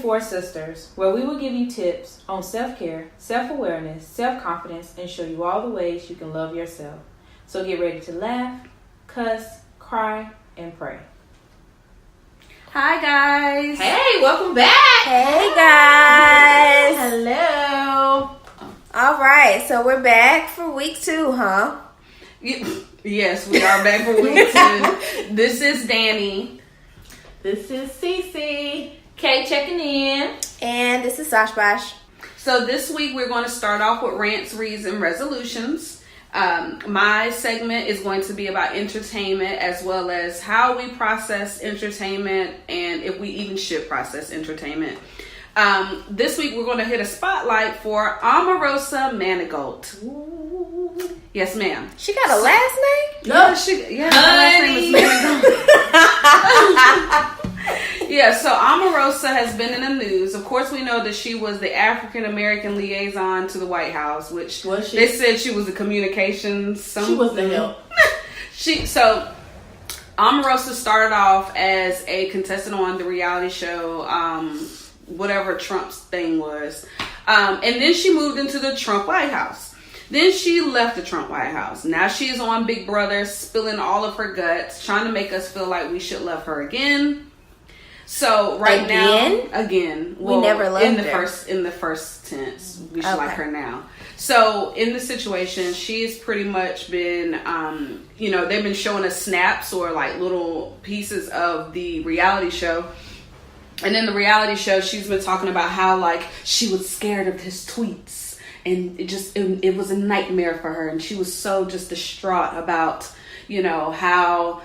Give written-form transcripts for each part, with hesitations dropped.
for Sisters, where we will give you tips on self-care, self-awareness, self-confidence, and show you all the ways you can love yourself. So get ready to laugh, cuss, cry, and pray. Hi, guys. Hey, welcome back. Hey, guys. Hello. All right, so we're back for week 2, huh? Yes, we are back for week 2. This is Danny. This is Cece. Kay checking in. And this is Sash Bash. So this week we're going to start off with rants, reads, and resolutions. My segment is going to be about entertainment as well as how we process entertainment and if we even should process entertainment. This week we're going to hit a spotlight for Omarosa Manigault. Ooh. Yes, ma'am. She got a last name? No, her last name is Manigault. Yeah, so Omarosa has been in the news. Of course, we know that she was the African American liaison to the White House, which Was she? They said she was a communications. She was the help. So Omarosa started off as a contestant on the reality show, whatever Trump's thing was, and then she moved into the Trump White House. Then she left the Trump White House. Now she is on Big Brother, spilling all of her guts, trying to make us feel like we should love her again. So again, we never loved her. In the first tense, we should like her now. So in the situation, she's pretty much been, they've been showing us snaps or like little pieces of the reality show. And in the reality show, she's been talking about how like she was scared of his tweets, and it was a nightmare for her, and she was so just distraught about how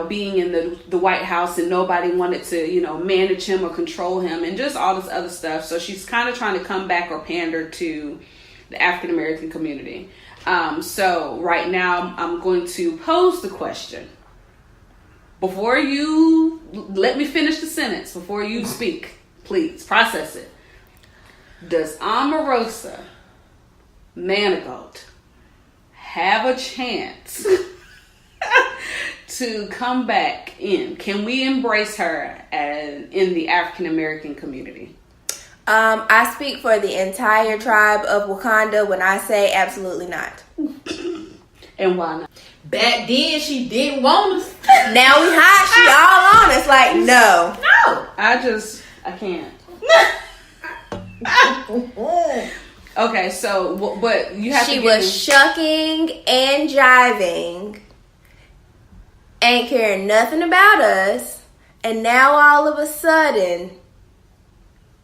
being in the White House and nobody wanted to manage him or control him and just all this other stuff. So she's kind of trying to come back or pander to the African American community. So right now I'm going to pose the question. Before you let me finish the sentence, before you speak, please process it. Does Omarosa Manigault have a chance to come back in? Can we embrace her in the African American community? I speak for the entire tribe of Wakanda when I say absolutely not. And why not? Back then, she didn't want us. Now we hot. She all on us. Like, no. I can't. Okay, so but you have. She was shucking and jiving, ain't caring nothing about us, and now all of a sudden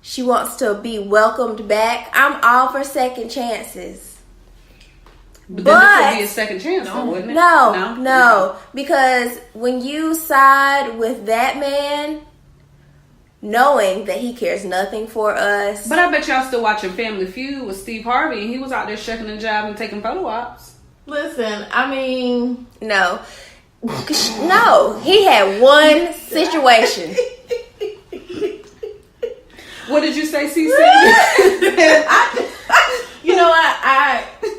she wants to be welcomed back. I'm all for second chances. But this would be a second chance, though, wouldn't it? No. Because when you side with that man, knowing that he cares nothing for us. But I bet y'all still watching Family Feud with Steve Harvey, and he was out there shucking and jiving and taking photo ops. Listen, I mean... No. No. He had one situation. What did you say, Cece?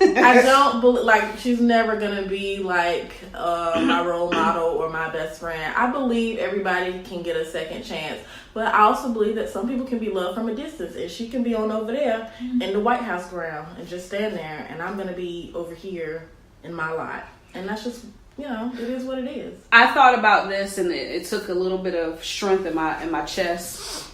I don't believe, like, she's never gonna be like my role model or my best friend. I believe everybody can get a second chance, but I also believe that some people can be loved from a distance, and she can be on over there in the White House ground and just stand there, and I'm gonna be over here in my lot, and that's just, it is what it is. I thought about this, and it took a little bit of strength in my chest.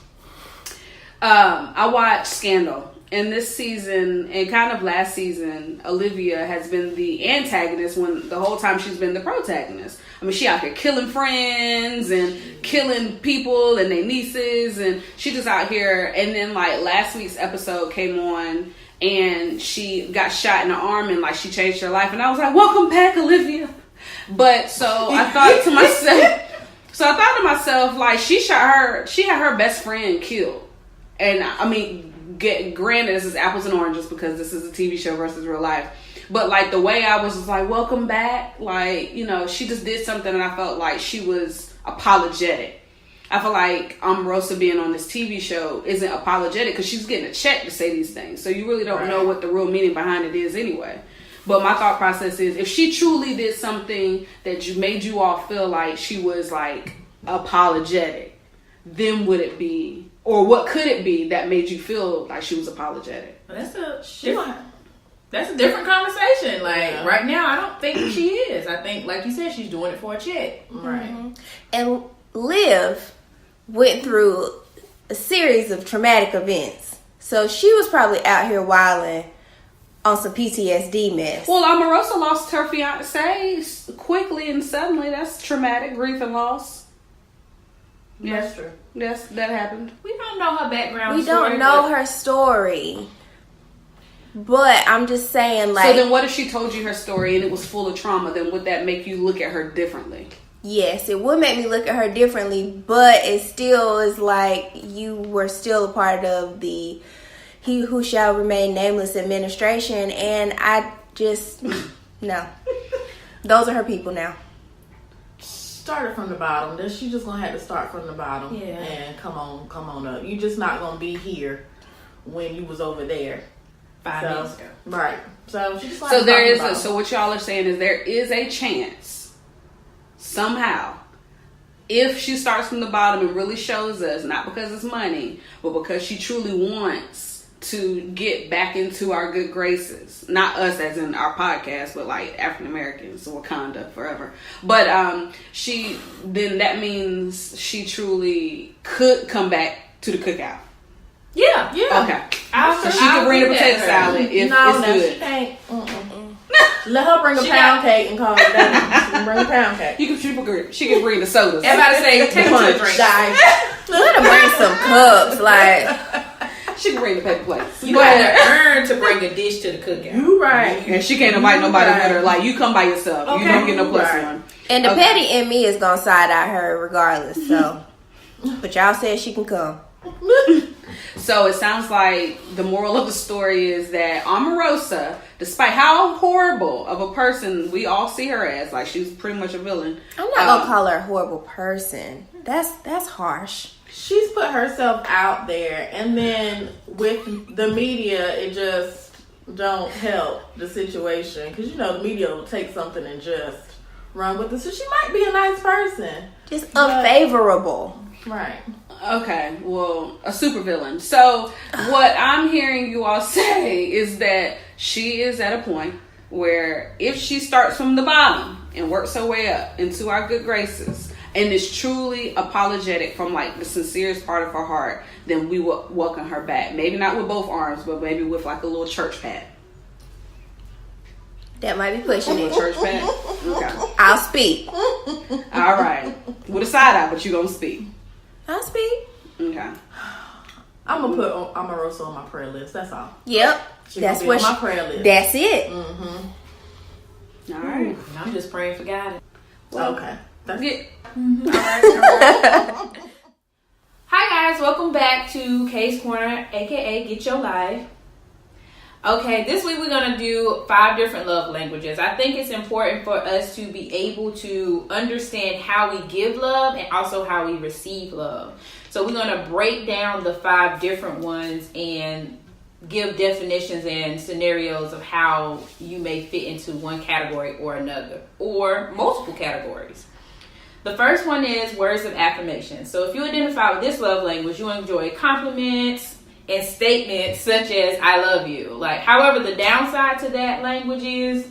I watched Scandal. And this season, and kind of last season, Olivia has been the antagonist when the whole time she's been the protagonist. I mean, she out here killing friends and killing people and their nieces, and she just out here. And then, like, last week's episode came on, and she got shot in the arm, and like she changed her life. And I was like, "Welcome back, Olivia." But so I thought to myself, like, she had her best friend killed, and I mean. Granted, this is apples and oranges because this is a TV show versus real life. But like the way I was just like, welcome back. Like, she just did something and I felt like she was apologetic. I feel like Omarosa being on this TV show isn't apologetic because she's getting a check to say these things. So you really don't know what the real meaning behind it is anyway. But my thought process is if she truly did something that made you all feel like she was like apologetic, then would it be Or what could it be that made you feel like she was apologetic? That's a different conversation. Like, right now, I don't think she is. I think, like you said, she's doing it for a check. Right. Mm-hmm. And Liv went through a series of traumatic events. So she was probably out here wilding on some PTSD mess. Well, Omarosa lost her fiance quickly and suddenly. That's traumatic, grief and loss. That's true. Yes, that happened. We don't know her background. We don't know her story. But I'm just saying, like... So then what if she told you her story and it was full of trauma? Then would that make you look at her differently? Yes, it would make me look at her differently, but it still is like you were still a part of the He Who Shall Remain Nameless administration, and I just... No. Those are her people now. Started from the bottom. Then she just gonna have to start from the bottom. Yeah. And come on up. You just not gonna be here when you was over there 5 minutes ago. Right. So she just like So there is so what y'all are saying is there is a chance somehow if she starts from the bottom and really shows us, not because it's money, but because she truly wants to get back into our good graces. Not us as in our podcast, but like African Americans, Wakanda forever. But then that means she truly could come back to the cookout. Yeah. Okay. So she can bring the potato salad if it's good. She can't. Let her bring a pound cake and call it that. She can bring a pound cake. She can bring the sodas. Everybody say, take a drink. Let her bring some cups, like... She can bring the paper plates. You got to earn to bring a dish to the cookout. You right. And she can't invite nobody with her. Like, you come by yourself. Okay. You don't get no plus one. And the petty in me is gonna side eye her regardless, so... But y'all said she can come. So it sounds like the moral of the story is that Omarosa, despite how horrible of a person we all see her as, like she's pretty much a villain. I'm not gonna call her a horrible person. That's harsh. She's put herself out there, and then with the media, it just don't help the situation because the media will take something and just run with it. So she might be a nice person, Just unfavorable. right? Okay, well, a supervillain. So what I'm hearing you all say is that she is at a point where if she starts from the bottom and works her way up into our good graces and is truly apologetic from like the sincerest part of her heart, then we will welcome her back. Maybe not with both arms, but maybe with like a little church pat. That might be pushing A it. little church pat? Okay. I'll speak. All right. With a side eye, but you gonna speak. I'll speak. Okay. I'm gonna put Omarosa on my prayer list. That's all. Yep. She That's gonna be what on my prayer list. That's it. Mm-hmm. All right. I'm just praying for guidance. Okay. That's Yeah. All right. Hi guys, welcome back to K's Corner, aka Get Your Life. Okay, this week we're gonna do 5 different love languages. I think it's important for us to be able to understand how we give love and also how we receive love. So we're gonna break down the 5 different ones and give definitions and scenarios of how you may fit into one category or another, or multiple categories. The first one is words of affirmation. So if you identify with this love language, you enjoy compliments and statements such as I love you. Like, however, the downside to that language is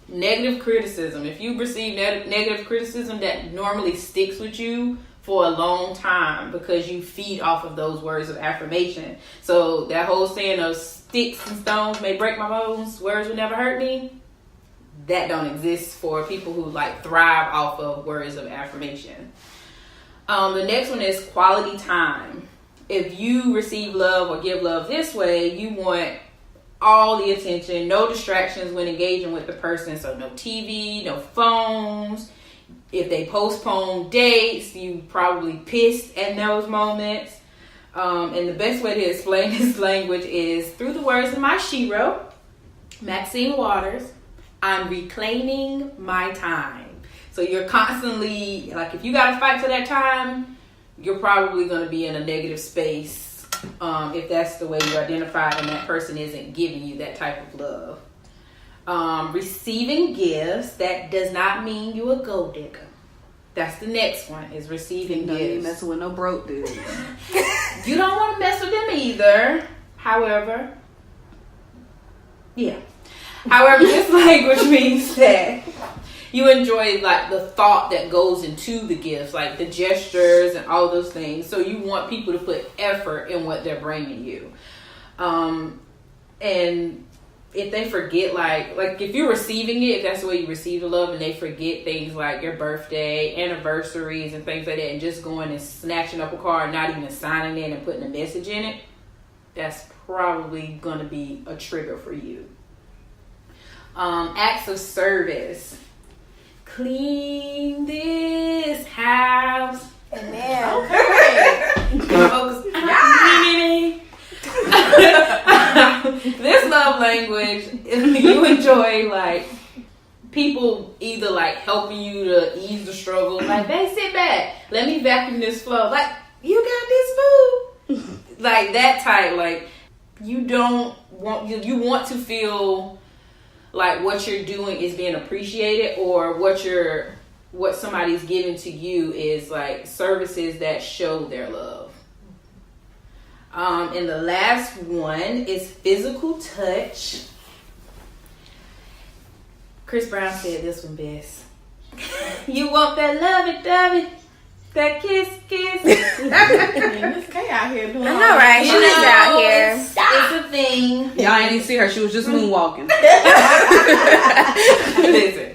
negative criticism. If you receive negative criticism, that normally sticks with you for a long time because you feed off of those words of affirmation. So that whole saying of sticks and stones may break my bones, words will never hurt me, that don't exist for people who like thrive off of words of affirmation. The next one is quality time. If you receive love or give love this way, you want all the attention, no distractions when engaging with the person. So no TV, no phones. If they postpone dates, you probably pissed at those moments. And the best way to explain this language is through the words of my shero, Maxine Waters. I'm reclaiming my time. So you're constantly, like, if you got to fight for that time, you're probably going to be in a negative space if that's the way you identify and that person isn't giving you that type of love. Receiving gifts, that does not mean you a gold digger. That's the next one, is receiving No, you ain't gifts. messing with no broke dudes. You don't want to mess with them either. However, this language means that you enjoy like the thought that goes into the gifts, like the gestures and all those things. So you want people to put effort in what they're bringing you. And if they forget, like if you're receiving it, if that's the way you receive the love, and they forget things like your birthday, anniversaries, and things like that, and just going and snatching up a card, not even signing it and putting a message in it, that's probably going to be a trigger for you. Acts of service. Clean this house. Amen. Focus. This love language, you enjoy like people either like helping you to ease the struggle, like, they sit back, let me vacuum this floor, like, you got this food, like that type. Like, you want to feel like what you're doing is being appreciated, or what somebody's giving to you is like services that show their love. And the last one is physical touch. Chris Brown said this one best. You want that lovey-dovey, that kiss. Miss K out here doing. I know, right? She's out here. It's a thing. Y'all ain't even see her. She was just moonwalking. Listen.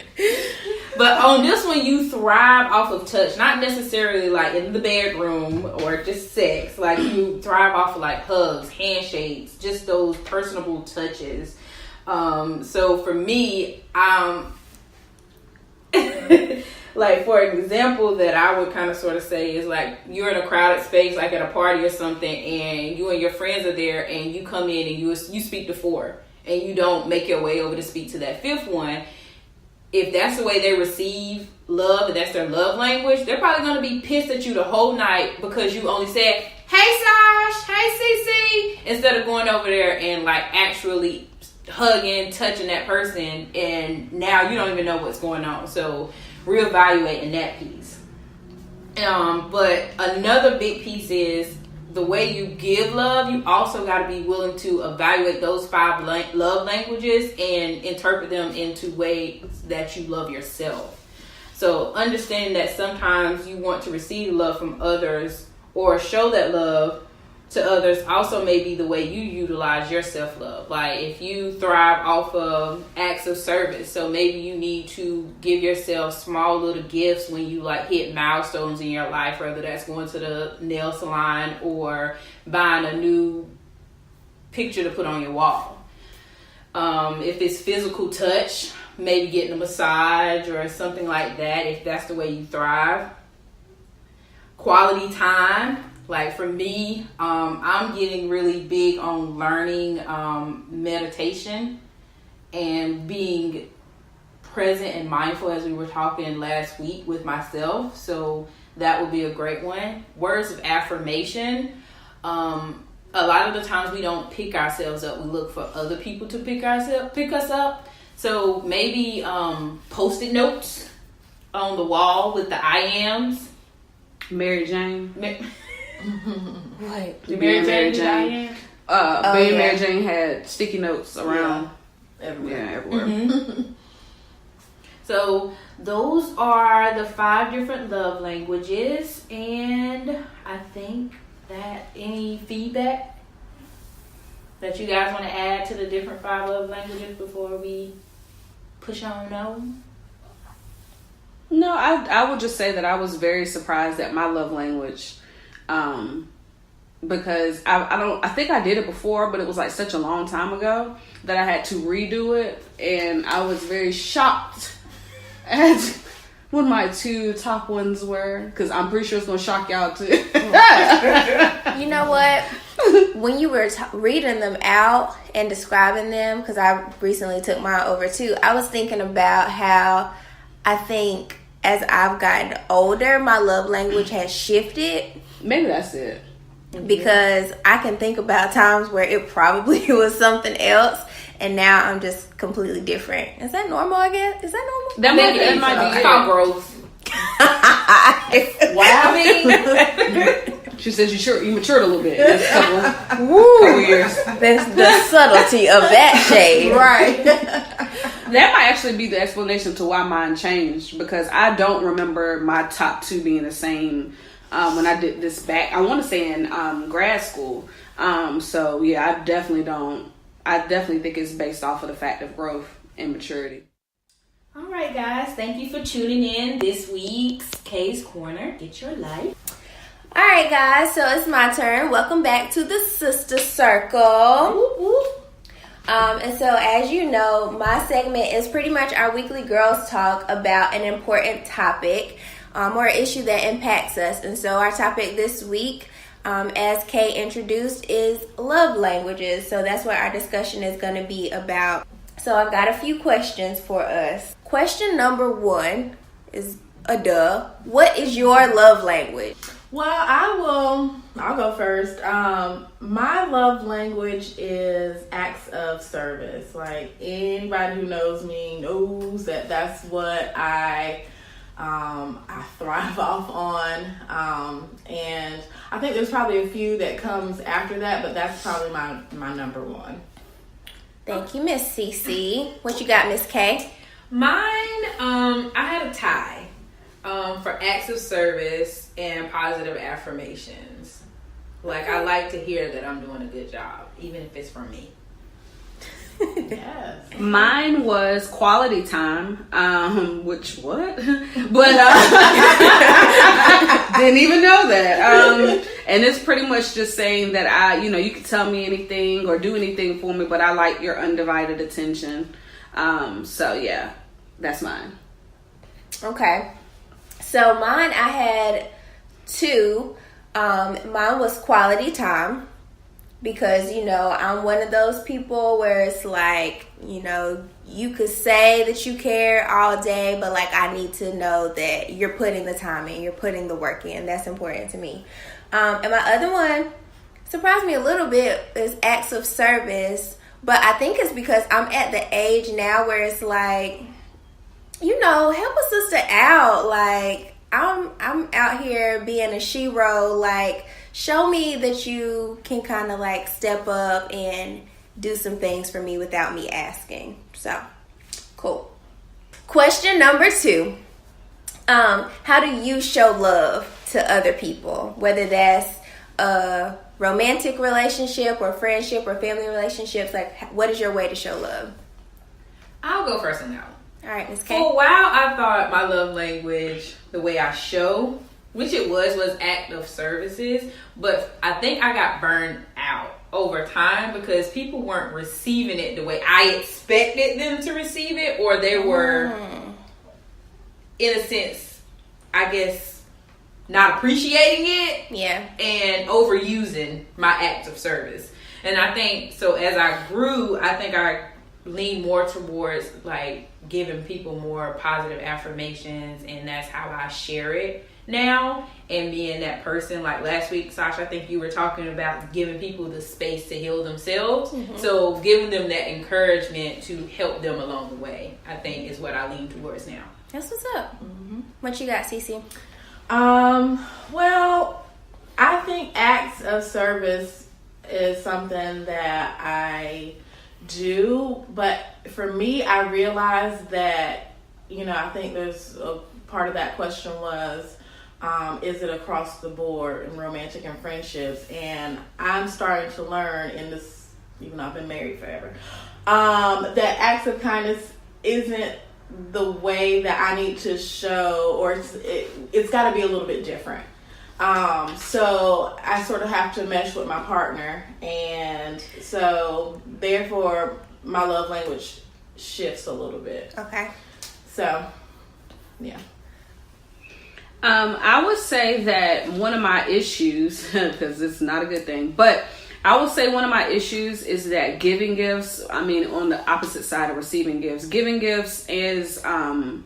But on this one, you thrive off of touch, not necessarily like in the bedroom or just sex. Like, you thrive off of like hugs, handshakes, just those personable touches. So for me, like, for example, that I would kind of sort of say is like, you're in a crowded space, like at a party or something, and you and your friends are there, and you come in and you speak to 4, and you don't make your way over to speak to that 5th one. If that's the way they receive love and that's their love language, they're probably going to be pissed at you the whole night because you only said, hey Sash, hey Cece, instead of going over there and like actually hugging, touching that person, and now you don't even know what's going on. So reevaluating that piece. But another big piece is the way you give love. You also got to be willing to evaluate those 5 love languages and interpret them into ways that you love yourself. So understanding that sometimes you want to receive love from others or show that love to others also may be the way you utilize your self-love. Like, if you thrive off of acts of service, so maybe you need to give yourself small little gifts when you like hit milestones in your life, whether that's going to the nail salon or buying a new picture to put on your wall. If it's physical touch, maybe getting a massage or something like that, if that's the way you thrive. Quality time. Like, for me, I'm getting really big on learning meditation and being present and mindful, as we were talking last week, with myself. So that would be a great one. Words of affirmation. A lot of the times we don't pick ourselves up. We look for other people to pick us up. So maybe Post-it notes on the wall with the I ams. Mary Jane. What? Mary Jane. Mary Jane had sticky notes around everywhere. everywhere. So those are the 5 different love languages, and I think that any feedback that you guys want to add to the different 5 love languages before we push on over? No, I would just say that I was very surprised at my love language. Because I think I did it before, but it was like such a long time ago that I had to redo it, and I was very shocked at what my 2 top ones were, because I'm pretty sure it's gonna shock y'all too. You know what? When you were reading them out and describing them, because I recently took mine over too, I was thinking about how I think as I've gotten older, my love language has shifted. Maybe that's it. Because I can think about times where it probably was something else, and now I'm just completely different. Is that normal, I guess? Is that normal? That might be called growth. Wow. I mean, She says you matured a little bit. That's a couple years. That's the subtlety of that shade. Right. That might actually be the explanation to why mine changed, because I don't remember my top two being the same when I did this back. I want to say in grad school. So yeah, I definitely don't. I definitely think it's based off of the fact of growth and maturity. All right, guys. Thank you for tuning in this week's Kay's Corner. Get your life. All right, guys. So it's my turn. Welcome back to the Sister Circle. Whoop, whoop. And so, as you know, my segment is pretty much our weekly girls talk about an important topic or issue that impacts us. And so, our topic this week, as Kay introduced, is love languages. So that's what our discussion is going to be about. So I've got a few questions for us. Question number 1 is what is your love language? Well, I'll go first. My love language is acts of service. Like, anybody who knows me knows that that's what I thrive off on. And I think there's probably a few that comes after that, but that's probably my number 1. Thank you, Miss CC. What you got, Miss K? Mine, I had a tie for acts of service and positive affirmations. Like, I like to hear that I'm doing a good job, even if it's from me. Yes. Mine was quality time, which what? But didn't even know that. And it's pretty much just saying that you can tell me anything or do anything for me, but I like your undivided attention. So yeah, that's mine. Okay. So mine, I had 2. Mine was quality time. Because, I'm one of those people where it's like, you could say that you care all day, but like, I need to know that you're putting the time in, you're putting the work in. That's important to me. And my other one surprised me a little bit is acts of service. But I think it's because I'm at the age now where it's like, help a sister out. Like, I'm out here being a shero, like, show me that you can kind of like step up and do some things for me without me asking. So, cool. Question number 2. How do you show love to other people? Whether that's a romantic relationship or friendship or family relationships, like what is your way to show love? I'll go first on that one. All right, Ms. K. For a while, I thought my love language, the way I show, which it was act of services, but I think I got burned out over time because people weren't receiving it the way I expected them to receive it, or they were, in a sense, I guess, not appreciating it, and overusing my act of service. And I think, so as I grew, I think I leaned more towards like giving people more positive affirmations, and that's how I share it now, and being that person. Like last week, Sasha, I think you were talking about giving people the space to heal themselves. So giving them that encouragement to help them along the way, I think, is what I lean towards now. That's what's up. What you got, Cece? Well, I think acts of service is something that I do, but for me, I realized that, I think there's a part of that question was, is it across the board in romantic and friendships? And I'm starting to learn in this, even though I've been married forever, that acts of kindness isn't the way that I need to show, or it's got to be a little bit different. So I sort of have to mesh with my partner, and so therefore my love language shifts a little bit. Okay. So, yeah. I would say that one of my issues, because it's not a good thing, but I would say one of my issues is that giving gifts, on the opposite side of receiving gifts, giving gifts is, and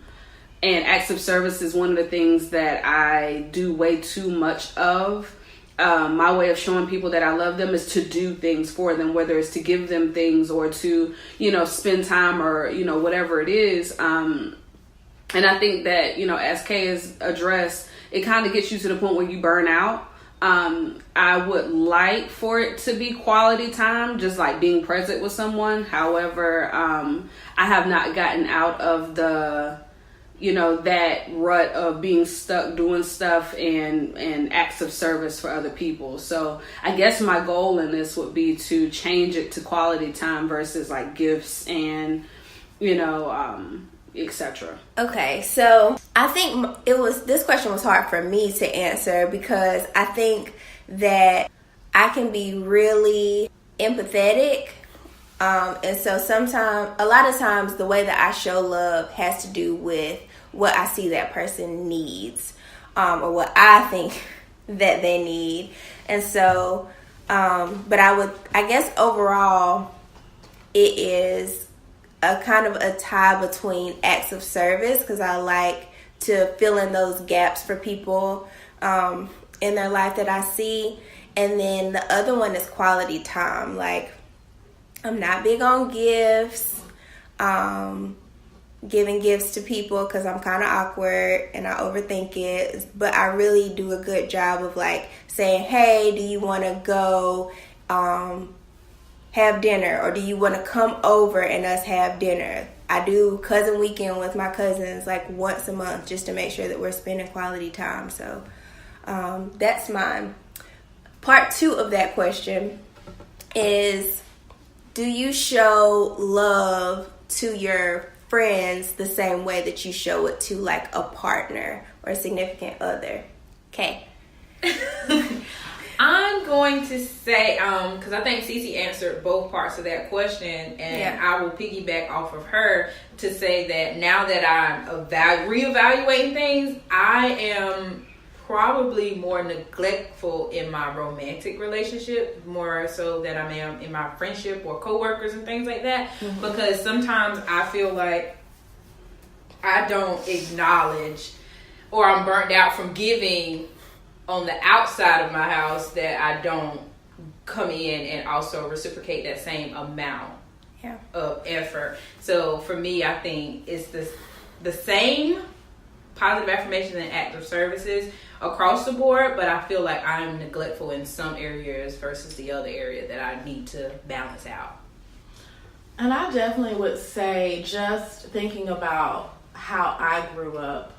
acts of service is one of the things that I do way too much of. My way of showing people that I love them is to do things for them, whether it's to give them things or to, spend time or, whatever it is. And I think that, as Kay has addressed, it kind of gets you to the point where you burn out. I would like for it to be quality time, just like being present with someone. However, I have not gotten out of the, that rut of being stuck doing stuff and acts of service for other people. So I guess my goal in this would be to change it to quality time versus like gifts and, etc. Okay, so I think this question was hard for me to answer because I think that I can be really empathetic. And so a lot of times the way that I show love has to do with what I see that person needs, or what I think that they need. And so, but I guess overall it is a kind of a tie between acts of service, because I like to fill in those gaps for people in their life that I see. And then the other one is quality time. Like, I'm not big on gifts, giving gifts to people because I'm kind of awkward and I overthink it. But I really do a good job of like saying, hey, do you want to go have dinner, or do you want to come over and us have dinner? I do cousin weekend with my cousins like once a month just to make sure that we're spending quality time. So that's mine. Part 2 of that question is, do you show love to your friends the same way that you show it to like a partner or a significant other? Okay. I'm going to say, because I think Cece answered both parts of that question, and I will piggyback off of her to say that now that I'm reevaluating things, I am probably more neglectful in my romantic relationship, more so than I am in my friendship or coworkers and things like that. Mm-hmm. Because sometimes I feel like I don't acknowledge, or I'm burnt out from giving on the outside of my house, that I don't come in and also reciprocate that same amount of effort. So for me, I think it's the same positive affirmation and active services across the board, but I feel like I'm neglectful in some areas versus the other area that I need to balance out. And I definitely would say, just thinking about how I grew up,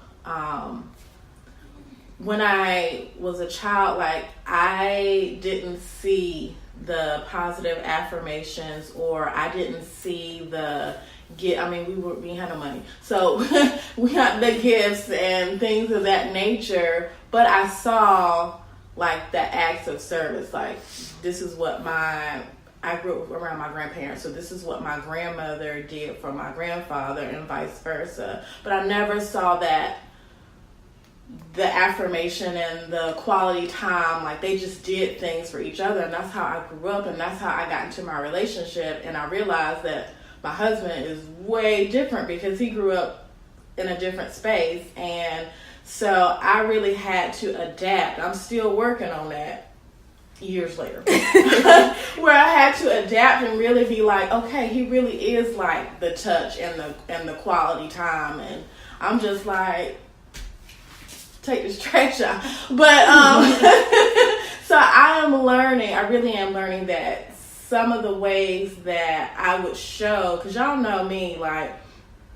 when I was a child, like, I didn't see the positive affirmations, or I didn't see we had no money, so we had the gifts and things of that nature, but I saw like the acts of service. Like, this is what I grew up around my grandparents, so this is what my grandmother did for my grandfather and vice versa. But I never saw that the affirmation and the quality time, like they just did things for each other. And that's how I grew up, and that's how I got into my relationship. And I realized that my husband is way different because he grew up in a different space. And so I really had to adapt. I'm still working on that years later, where I had to adapt and really be like, okay, he really is like the touch and the quality time. And I'm just like, take this trash out. But so I really am learning that some of the ways that I would show, because y'all know me, like,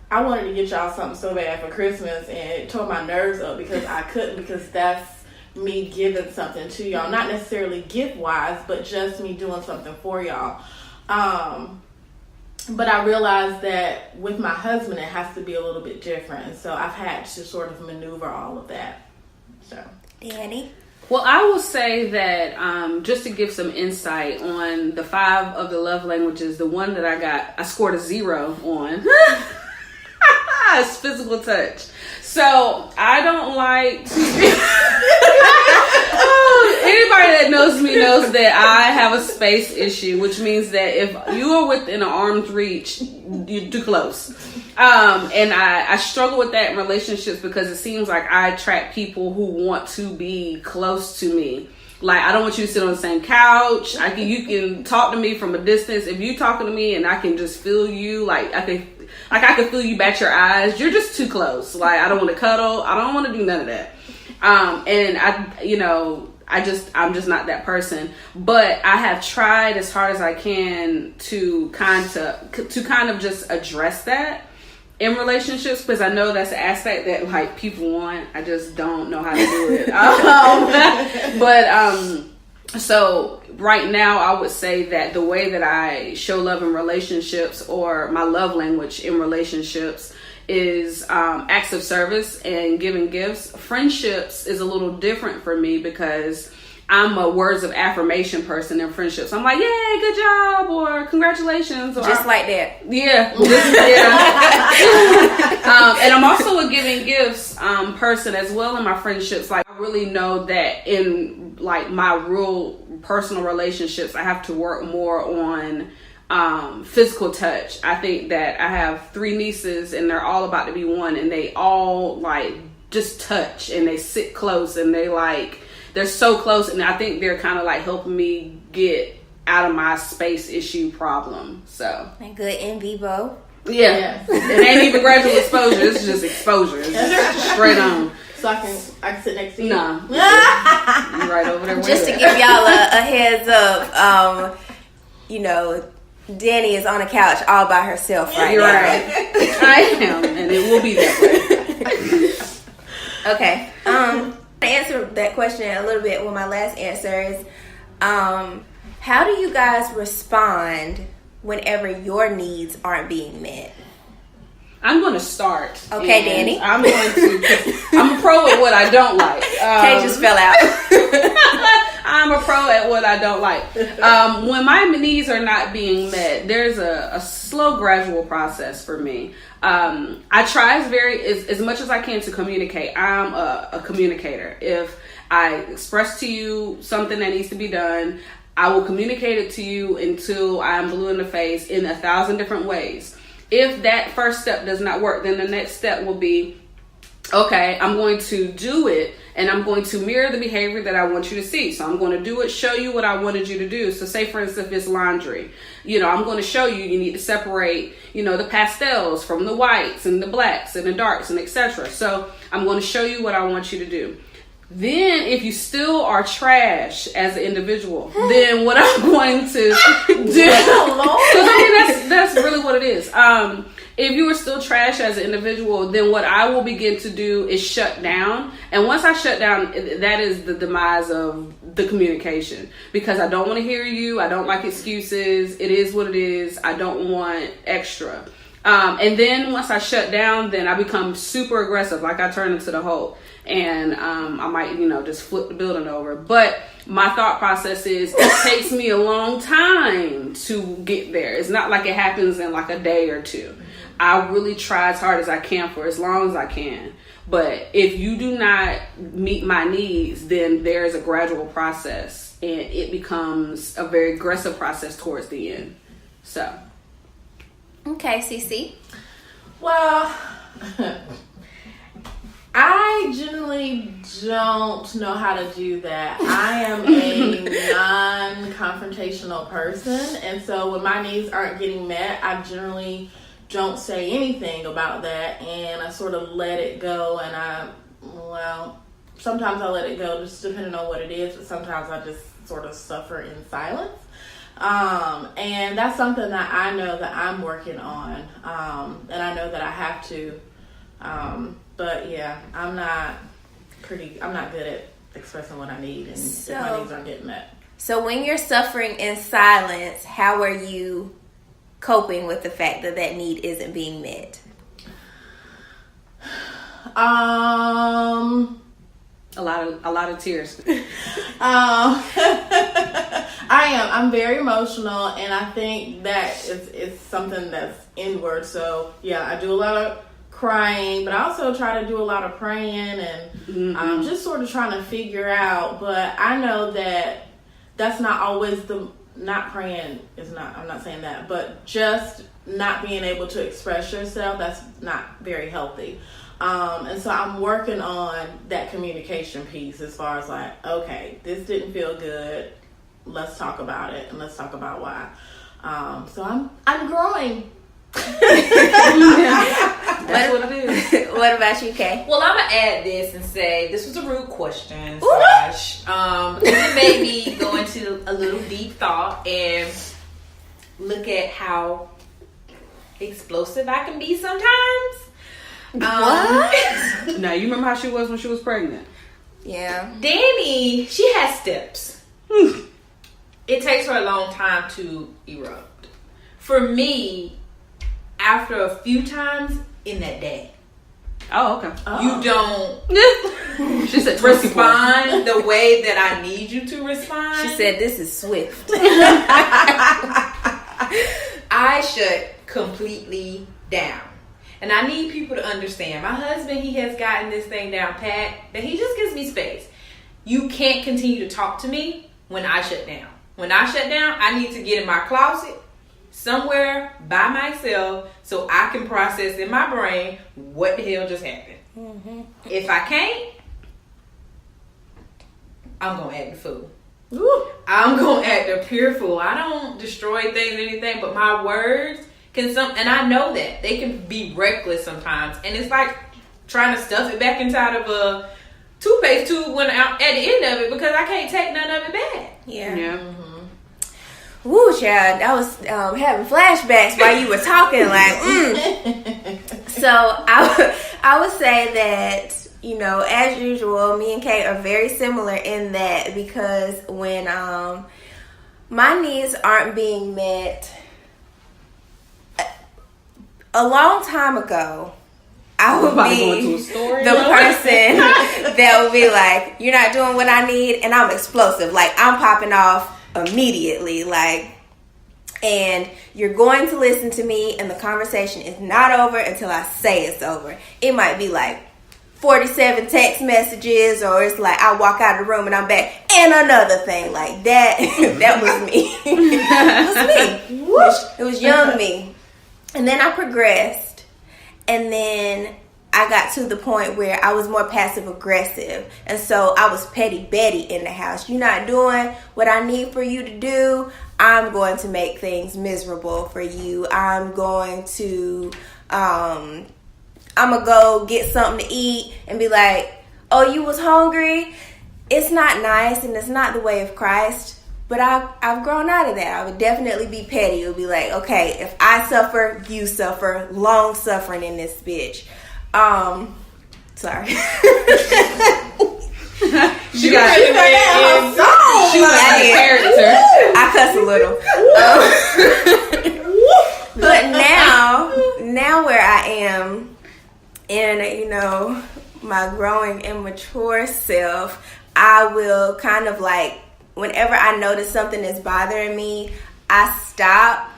I wanted to get y'all something so bad for Christmas, and it tore my nerves up because I couldn't, because that's me giving something to y'all, not necessarily gift wise, but just me doing something for y'all. But I realized that with my husband, it has to be a little bit different. And so I've had to sort of maneuver all of that. So, Danny? Well, I will say that just to give some insight on the 5 of the love languages, the one that I scored a 0 on is physical touch. So I don't like anybody that knows me knows that I have a space issue, which means that if you are within an arm's reach, you're too close. And I struggle with that in relationships because it seems like I attract people who want to be close to me. Like, I don't want you to sit on the same couch. You can talk to me from a distance. If you talking to me and I can just feel you, I can feel you bat your eyes. You're just too close. Like, I don't want to cuddle. I don't want to do none of that. And I'm just not that person. But I have tried as hard as I can to kind of just address that in relationships, because I know that's an aspect that like people want. I just don't know how to do it. So right now I would say that the way that I show love in relationships, or my love language in relationships, is acts of service and giving gifts. Friendships is a little different for me because I'm a words of affirmation person in friendships. I'm like, yay, good job, or congratulations. Or Just like that. Yeah. And I'm also a giving gifts person as well in my friendships. Like, I really know that in like my real personal relationships, I have to work more on physical touch. I think that I have 3 nieces and they're all about to be 1, and they all like just touch and they sit close and they're so close, and I think they're kind of like helping me get out of my space issue problem. So And good in vivo. yeah. It ain't even gradual exposure, it's just exposure. It's just straight on. So I can sit next to you. No. You right over there. Just to give y'all a heads up, Danny is on a couch all by herself right You're now. right. I am, and it will be that way. Okay. To answer that question a little bit, well, my last answer is, how do you guys respond whenever your needs aren't being met? I'm going to start. Okay, Danny. I'm a pro at what I don't like. Kay just fell out. I'm a pro at what I don't like. When my needs are not being met, there's a slow, gradual process for me. I try as much as I can to communicate. I'm a communicator. If I express to you something that needs to be done, I will communicate it to you until I'm blue in the face in 1,000 different ways. If that first step does not work, then the next step will be, okay, I'm going to do it, and I'm going to mirror the behavior that I want you to see. So I'm going to do it, show you what I wanted you to do. So say, for instance, if it's laundry, I'm going to show you need to separate, the pastels from the whites and the blacks and the darks and etc. So I'm going to show you what I want you to do. Then if you still are trash as an individual, then what I'm going to do, because that's really what it is. If you are still trash as an individual, then what I will begin to do is shut down. And once I shut down, that is the demise of the communication, because I don't want to hear you. I don't like excuses. It is what it is. I don't want extra. And then once I shut down, then I become super aggressive. Like I turn into the Hulk. And I might, just flip the building over. But my thought process is it takes me a long time to get there. It's not like it happens in like a day or two. I really try as hard as I can for as long as I can. But if you do not meet my needs, then there is a gradual process. And it becomes a very aggressive process towards the end. So. Okay, Cece. Well, I generally don't know how to do that. I am a non-confrontational person, and so when my needs aren't getting met, I generally don't say anything about that, and I sort of let it go, and sometimes I let it go just depending on what it is, but sometimes I just sort of suffer in silence. And that's something that I know that I'm working on, and I know that I have to. But yeah, I'm not good at expressing what I need, and if my needs aren't getting met. So when you're suffering in silence, how are you coping with the fact that that need isn't being met? A lot of tears. I'm very emotional, and I think that it's something that's inward. So yeah, I do a lot of crying, but I also try to do a lot of praying and just sort of trying to figure out. But I know that that's not always not praying is not, I'm not saying that, but just not being able to express yourself, that's not very healthy. And so I'm working on that communication piece as far as like, okay, this didn't feel good. Let's talk about it, and let's talk about why. So I'm growing. That's what it is. What about you, Kay? Well, I'm gonna add this and say this was a rude question, Sash. Because it made me go into a little deep thought and look at how explosive I can be sometimes. What? Now, you remember how she was when she was pregnant? Yeah. Danny, she has steps. It takes her a long time to erupt. For me, after a few times in that day, Oh, okay. you don't She said respond the way that I need you to respond. She said this is swift. I shut completely down. And I need people to understand. My husband, he has gotten this thing down pat that he just gives me space. You can't continue to talk to me when I shut down. When I shut down, I need to get in my closet somewhere by myself so I can process in my brain what the hell just happened. Mm-hmm. If I can't, I'm going to act a fool. Ooh. I'm going to act a pure fool. I don't destroy things or anything, but my words can and I know that they can be reckless sometimes, and it's like trying to stuff it back inside of a toothpaste tube when I'm at the end of it because I can't take none of it back. Yeah. Mm-hmm. Woo, child. I was having flashbacks while you were talking. Like, So I would say that, you know, as usual, me and Kate are very similar in that, because when my needs aren't being met. A long time ago, I would be the person that would be like, you're not doing what I need, and I'm explosive. Like, I'm popping off immediately. Like, and you're going to listen to me, and the conversation is not over until I say it's over. It might be like 47 text messages, or it's like I walk out of the room and I'm back, and another thing. Like, that was me. It was me. It was young me. And then I progressed, and then I got to the point where I was more passive aggressive, and so I was petty Betty in the house. You're not doing what I need for you to do. I'm going to make things miserable for you. I'm going to go get something to eat and be like, oh, you was hungry? It's not nice, and it's not the way of Christ. But I've grown out of that. I would definitely be petty. It would be like, okay, if I suffer, you suffer. Long suffering in this bitch. Sorry. She got a character. I cuss a little. But now where I am in, you know, my growing immature self, I will kind of like, whenever I notice something is bothering me, I stop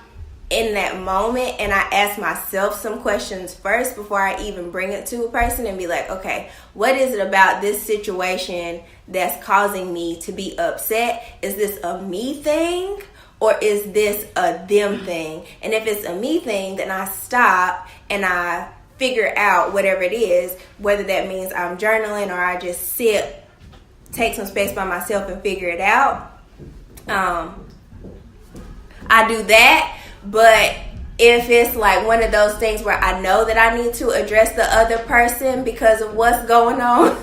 in that moment and I ask myself some questions first before I even bring it to a person and be like, okay, what is it about this situation that's causing me to be upset? Is this a me thing, or is this a them thing? And if it's a me thing, then I stop and I figure out whatever it is, whether that means I'm journaling or I just sit, take some space by myself and figure it out. I do that. But if it's like one of those things where I know that I need to address the other person because of what's going on,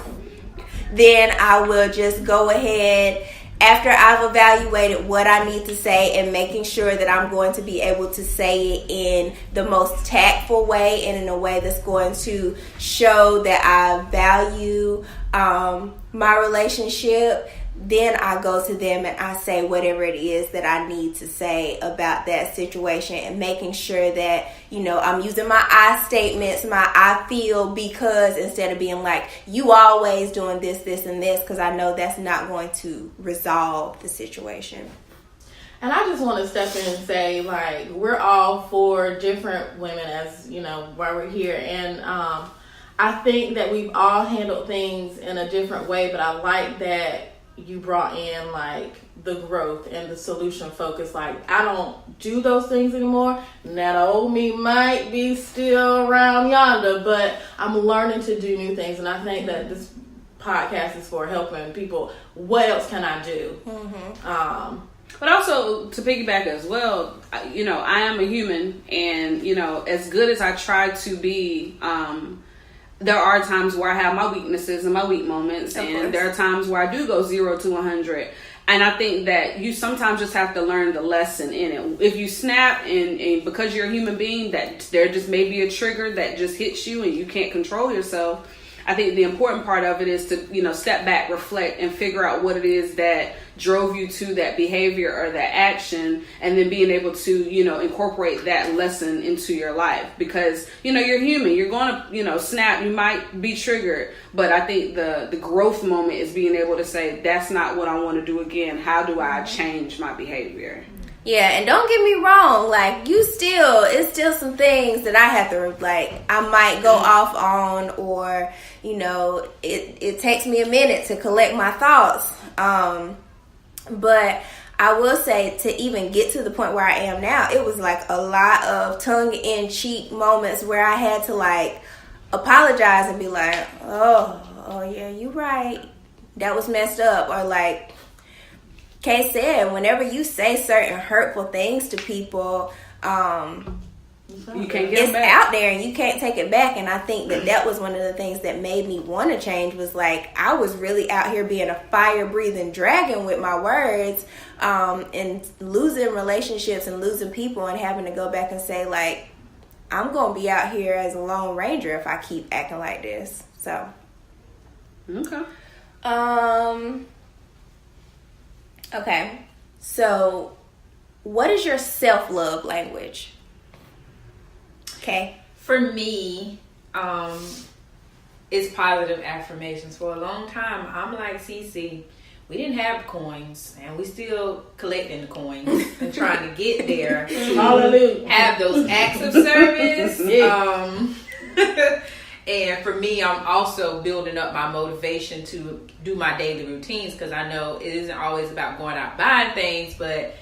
then I will just go ahead after I've evaluated what I need to say and making sure that I'm going to be able to say it in the most tactful way and in a way that's going to show that I value my relationship. Then I go to them and I say whatever it is that I need to say about that situation, and making sure that, you know, I'm using my I statements, my I feel, because instead of being like, you always doing this, this, and this, because I know that's not going to resolve the situation. And I just want to step in and say, like, we're all for different women, as, you know, while we're here. And I think that we've all handled things in a different way, but I like that you brought in like the growth and the solution focus. Like, I don't do those things anymore. Now the old me might be still around yonder, but I'm learning to do new things. And I think that this podcast is for helping people. What else can I do? Mm-hmm. But also, to piggyback as well, you know, I am a human, and, you know, as good as I try to be, there are times where I have my weaknesses and my weak moments, and there are times where I do go 0 to 100. And I think that you sometimes just have to learn the lesson in it. If you snap and because you're a human being, that there just may be a trigger that just hits you and you can't control yourself. I think the important part of it is to, you know, step back, reflect, and figure out what it is that drove you to that behavior or that action, and then being able to, you know, incorporate that lesson into your life. Because, you know, you're human. You're going to, you know, snap. You might be triggered. But I think the growth moment is being able to say, that's not what I want to do again. How do I change my behavior? Yeah, and don't get me wrong, like, it's still some things that I have to, like, I might go off on, or, you know, it takes me a minute to collect my thoughts. But I will say, to even get to the point where I am now, it was like a lot of tongue-in-cheek moments where I had to, like, apologize and be like, oh yeah, you right. That was messed up. Or, like Kay said, whenever you say certain hurtful things to people, you can't get it's it back. out there and you can't take it back. And I think that was one of the things that made me want to change, was like, I was really out here being a fire-breathing dragon with my words, and losing relationships and losing people, and having to go back and say, like, I'm going to be out here as a Lone Ranger if I keep acting like this. So. Okay. Okay. So, what is your self-love language? Okay. For me, it's positive affirmations. For a long time, I'm like Cece. We didn't have coins, and we still collecting the coins and trying to get there. Hallelujah. Have those acts of service. And for me, I'm also building up my motivation to do my daily routines, because I know it isn't always about going out buying things, but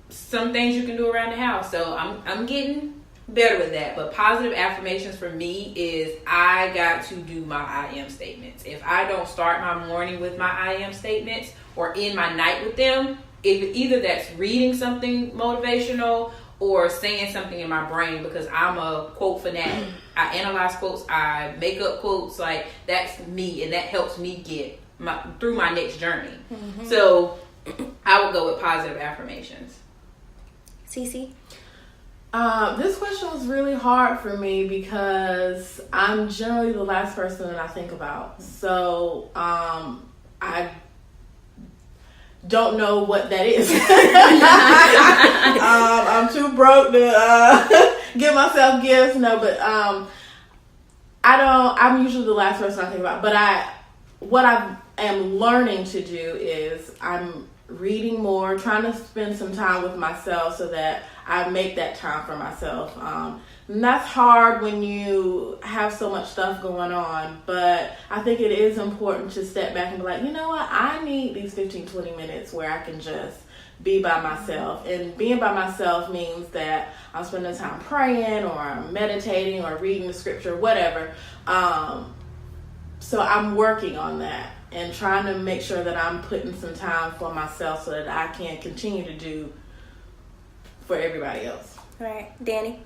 some things you can do around the house. So I'm getting better with that. But positive affirmations for me is, I got to do my I am statements. If I don't start my morning with my I am statements, or end my night with them, either that's reading something motivational or saying something in my brain, because I'm a quote fanatic. I analyze quotes, I make up quotes, like, that's me, and that helps me get through my next journey. Mm-hmm. So I would go with positive affirmations. Cece? This question was really hard for me because I'm generally the last person that I think about. So I don't know what that is. I'm too broke to give myself gifts. No, but I'm usually the last person I think about. But what I am learning to do is I'm reading more, trying to spend some time with myself so that I make that time for myself. And that's hard when you have so much stuff going on, but I think it is important to step back and be like, you know what, I need these 15-20 minutes where I can just be by myself. And being by myself means that I'm spending time praying or meditating or reading the scripture, whatever. So I'm working on that and trying to make sure that I'm putting some time for myself so that I can continue to do for everybody else. All right. Danny?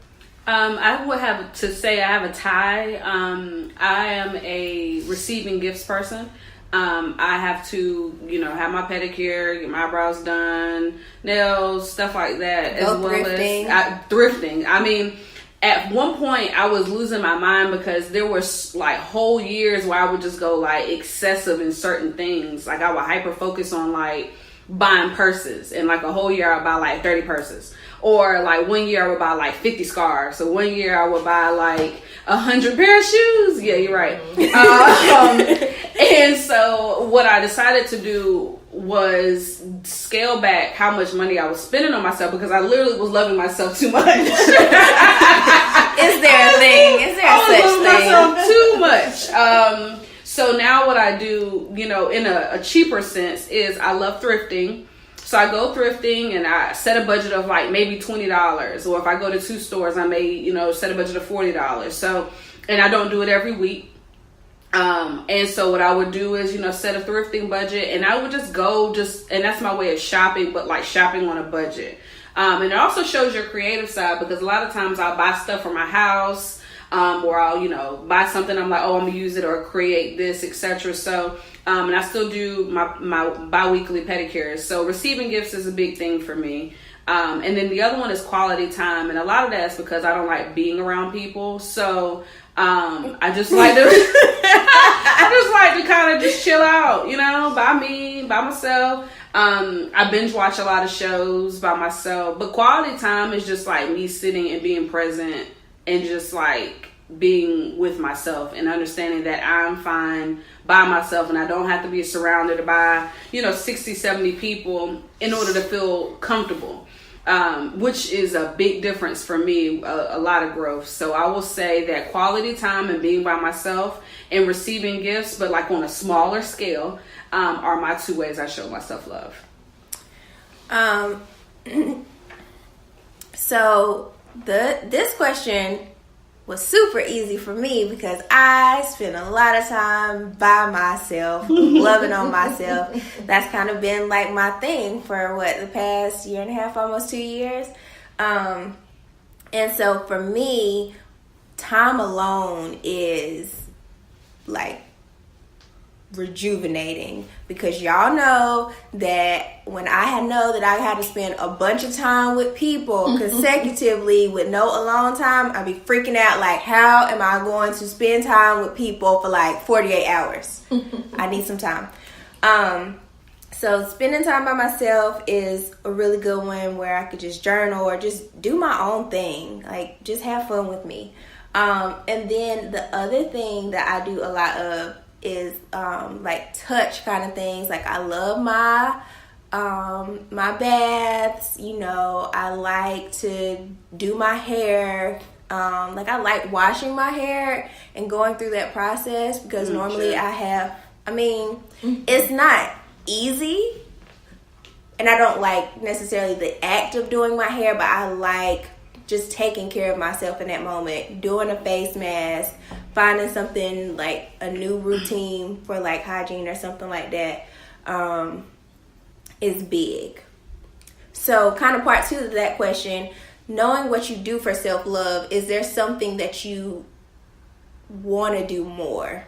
I would have to say I have a tie. I am a receiving gifts person. I have to, have my pedicure, get my eyebrows done, nails, stuff like that. Go as well thrifting. As thrifting. I mean, at one point I was losing my mind because there were like whole years where I would just go like excessive in certain things. Like I would hyper focus on like buying purses, and like a whole year I would buy like 30 purses. Or like 1 year I would buy like 50 scarves. So 1 year I would buy like 100 pair of shoes. Yeah, you're right. And so what I decided to do was scale back how much money I was spending on myself, because I literally was loving myself too much. Is there a thing? Is there a such thing? I was loving myself too much. So now what I do, in a cheaper sense, is I love thrifting. So I go thrifting and I set a budget of like maybe $20. Or if I go to 2 stores, I may, set a budget of $40. So, and I don't do it every week. And so what I would do is, set a thrifting budget, and I would just go and that's my way of shopping, but like shopping on a budget. And it also shows your creative side, because a lot of times I'll buy stuff for my house, or I'll, buy something. I'm like, oh, I'm gonna use it or create this, etc. So, and I still do my bi-weekly pedicures. So receiving gifts is a big thing for me. And then the other one is quality time. And a lot of that is because I don't like being around people. So, I just like to, kind of just chill out, by myself. I binge watch a lot of shows by myself, but quality time is just like me sitting and being present and just like being with myself and understanding that I'm fine by myself and I don't have to be surrounded by, 60, 70 people in order to feel comfortable. Which is a big difference for me, a lot of growth. So I will say that quality time and being by myself and receiving gifts, but like on a smaller scale, are my two ways I show myself love. So this question was super easy for me because I spend a lot of time by myself, loving on myself. That's kind of been like my thing for the past year and a half, almost 2 years. And so for me, time alone is like rejuvenating, because y'all know that when I know that I had to spend a bunch of time with people consecutively with no alone time, I'd be freaking out like, how am I going to spend time with people for like 48 hours? I need some time. So spending time by myself is a really good one, where I could just journal or just do my own thing, like just have fun with me. And then the other thing that I do a lot of is like touch kind of things. Like I love my baths, I like to do my hair. Like I like washing my hair and going through that process, because normally it's not easy, and I don't like necessarily the act of doing my hair, but I like just taking care of myself in that moment, doing a face mask, finding something like a new routine for like hygiene or something like that, is big. So kind of part two of that question, knowing what you do for self-love, is there something that you want to do more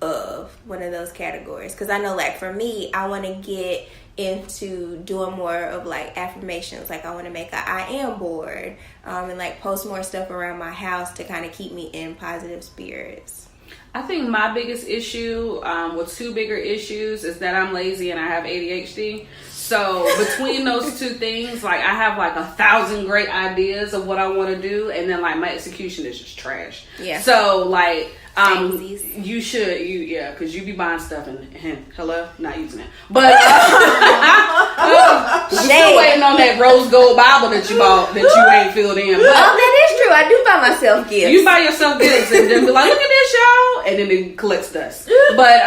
of, one of those categories? Because I know like for me, I want to get into doing more of like affirmations. Like I want to make a I am board, and like post more stuff around my house to kind of keep me in positive spirits. I think my biggest issue, two bigger issues, is that I'm lazy and I have ADHD. So between those two things, like I have like 1,000 great ideas of what I want to do, and then like my execution is just trash. Yeah. So like because you be buying stuff and hello, not using it, but I'm still waiting on that rose gold Bible that you bought that you ain't filled in. But, that is true. I do buy myself gifts. You buy yourself gifts and then be like, look at this, y'all, and then it collects dust. But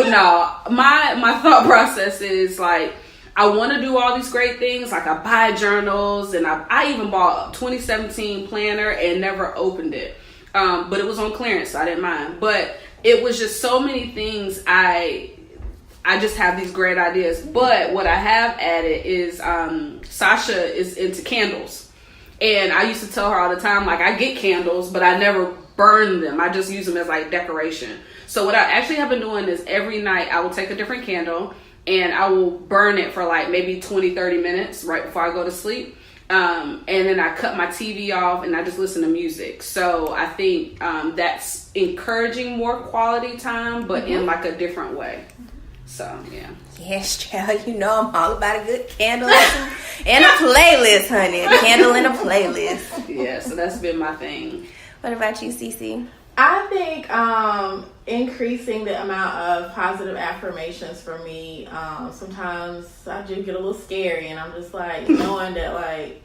no, my thought process is like, I want to do all these great things. Like I buy journals, and I even bought a 2017 planner and never opened it. But it was on clearance, so I didn't mind. But it was just so many things. I just have these great ideas. But what I have added is Sasha is into candles. And I used to tell her all the time, like, I get candles, but I never burn them. I just use them as like decoration. So what I actually have been doing is every night I will take a different candle and I will burn it for like maybe 20-30 minutes right before I go to sleep. And then I cut my TV off and I just listen to music. So I think that's encouraging more quality time, but in like a different way. So, yeah. Yes, child. I'm all about a good candle and a playlist, honey. A candle and a playlist. Yeah, so that's been my thing. What about you, Cece? I think increasing the amount of positive affirmations for me, sometimes I do get a little scary, and I'm just like, knowing that like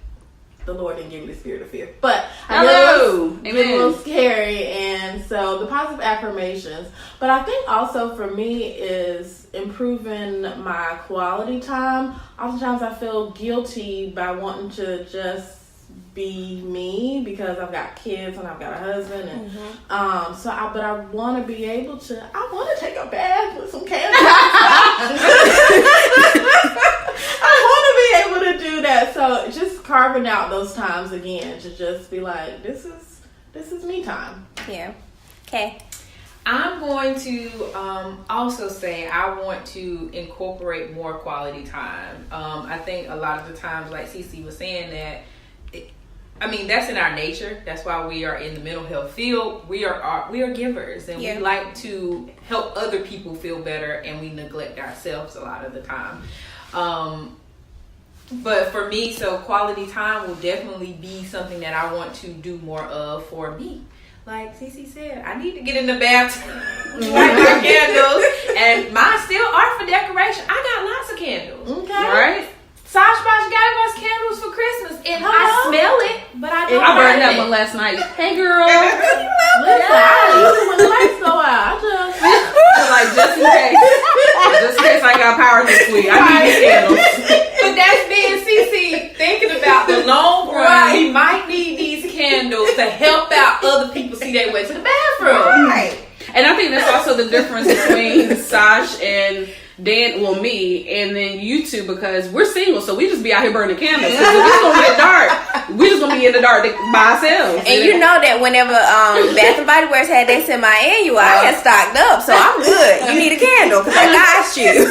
the Lord didn't give me the spirit of fear, but I know it's a little scary. And so the positive affirmations, but I think also for me is improving my quality time. Oftentimes I feel guilty by wanting to just be me because I've got kids and I've got a husband, and but I want to be able to. I want to take a bath with some candles. I want to be able to do that. So just carving out those times again to just be like, this is me time. Yeah. Okay. I'm going to also say I want to incorporate more quality time. I think a lot of the times, like Cece was saying, that's in our nature. That's why we are in the mental health field. We are givers, and we like to help other people feel better, and we neglect ourselves a lot of the time. But for me, so quality time will definitely be something that I want to do more of for me. Like Cece said, I need to get in the bathtub, light my candles, and mine still are for decoration. I got lots of candles. Okay. Right? Sasha gave us candles for Christmas, and I smell it, but I don't. I burned that one last night. Hey, girl. Listen, when the lights go out, just in case I got power this week, I need these candles. But that's being Cece thinking about the long run. Right. We might need these candles to help out other people see their way to the bathroom. Right. And I think that's also the difference between Sash and Dan, me, and then you two, because we're single, so we just be out here burning candles. Because if it's gonna get dark, we just gonna be in the dark by ourselves. And you know that whenever Bath and Body Works had their semi-annual, I had stocked up, so I'm good. You need a candle because I got you.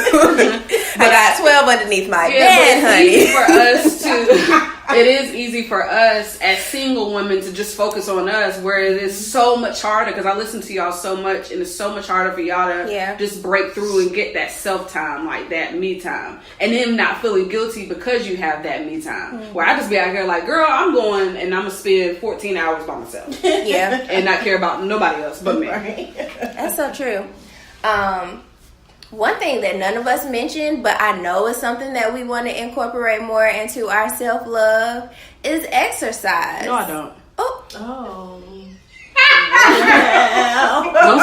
I got 12 underneath my bed, honey. It is easy for us as single women to just focus on us, where it is so much harder, because I listen to y'all so much, and it's so much harder for y'all to just break through and get that self-time, like that me time, and then not feeling guilty because you have that me time. Where I just be out here like, girl, I'm going and I'm going to spend 14 hours by myself. Yeah. And not care about nobody else but me. Right. That's so true. One thing that none of us mentioned, but I know is something that we want to incorporate more into our self-love, is exercise. No, I don't. Oh. Don't